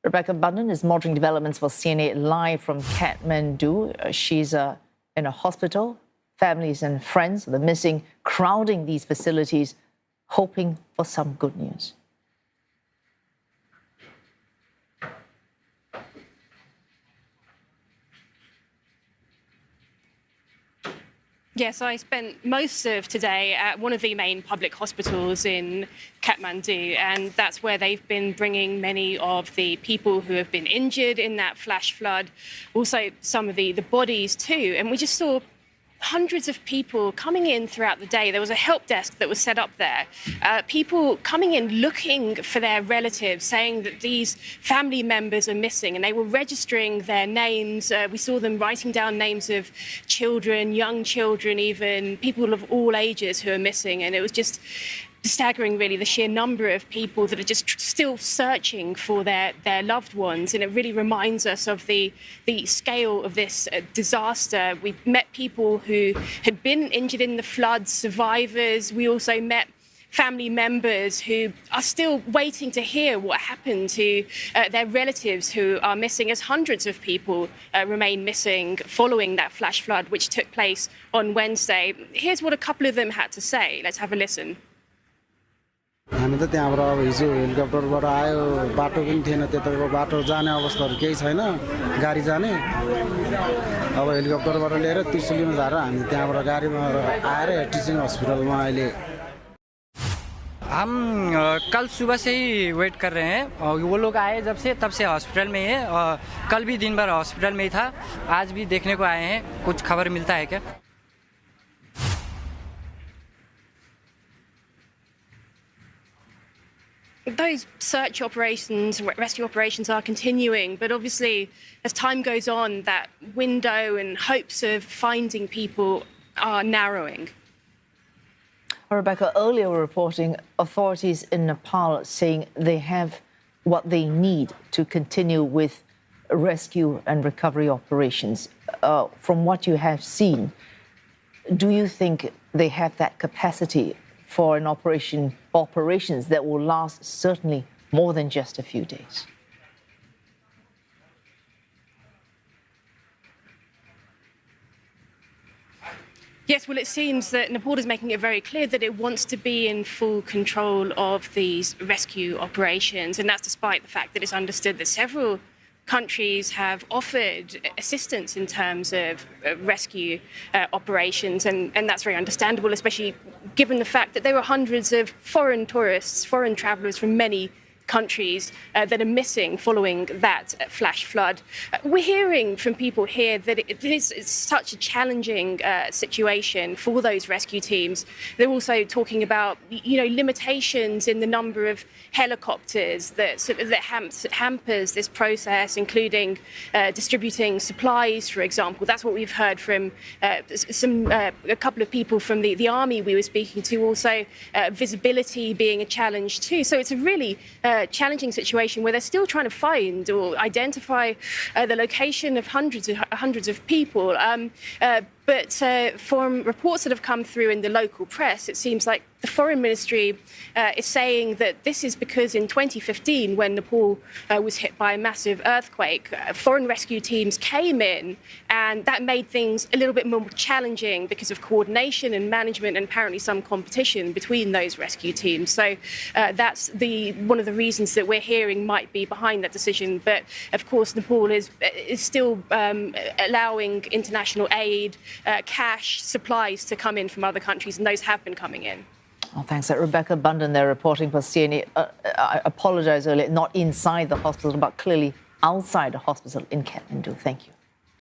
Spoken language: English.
Rebecca Bundhun is monitoring developments for CNA live from Kathmandu. She's in a hospital. Families and friends of the missing crowding these facilities, hoping for some good news. Yes, I spent most of today at one of the main public hospitals in Kathmandu, and that's where they've been bringing many of the people who have been injured in that flash flood, also some of the bodies too. And we just saw hundreds of people coming in throughout the day. There was a help desk that was set up there. People coming in looking for their relatives, saying that these family members are missing, and they were registering their names. We saw them writing down names of children, young children, even people of all ages who are missing. And it was just staggering, really, the sheer number of people that are just still searching for their loved ones. And it really reminds us of the scale of this disaster. We met people who had been injured in the floods, survivors. We also met family members who are still waiting to hear what happened to their relatives who are missing, as hundreds of people remain missing following that flash flood, which took place on Wednesday. Here's what a couple of them had to say. Let's have a listen. हामी त त्यहाँबाट अब हिजो हेलिकप्टरबाट आयो बाटो पनि थिएन त्यताको बाटो जाने अवस्थाहरु केही छैन गाडी जाने अब हेलिकप्टरबाट लिएर त्रिशुलीमा झारेर हामी त्यहाँबाट गाडीमा आएर टिचिङ हस्पिटलमा अहिले हम कल सुबह से ही वेट कर रहे हैं और वो लोग आए जब से तब से हॉस्पिटल में ही है और कल भी दिन भर हॉस्पिटल में ही था आज भी देखने को आए हैं कुछ खबर मिलता है क्या Those search operations, rescue operations are continuing, but obviously as time goes on, that window and hopes of finding people are narrowing. Rebecca, earlier we're reporting authorities in Nepal saying they have what they need to continue with rescue and recovery operations. From what you have seen, do you think they have that capacity for an operations that will last certainly more than just a few days? Yes, well, it seems that Nepal is making it very clear that it wants to be in full control of these rescue operations, and that's despite the fact that it's understood that several countries have offered assistance in terms of rescue operations, and that's very understandable, especially given the fact that there were hundreds of foreign tourists, foreign travellers from many countries that are missing following that flash flood. We're hearing from people here that it's such a challenging situation for those rescue teams. They're also talking about, limitations in the number of helicopters that hampers this process, including distributing supplies, for example. That's what we've heard from a couple of people from the army we were speaking to. Also, visibility being a challenge too. So it's a really challenging situation where they're still trying to find or identify the location of hundreds of people. But from reports that have come through in the local press, it seems like the Foreign Ministry is saying that this is because in 2015, when Nepal was hit by a massive earthquake, foreign rescue teams came in, and that made things a little bit more challenging because of coordination and management and apparently some competition between those rescue teams. So that's one of the reasons that we're hearing might be behind that decision. But of course, Nepal is still allowing international aid, cash, supplies to come in from other countries, and those have been coming in. Oh, thanks. Rebecca Bundhun there reporting for CNA. I apologise earlier, not inside the hospital, but clearly outside the hospital in Kathmandu. Thank you.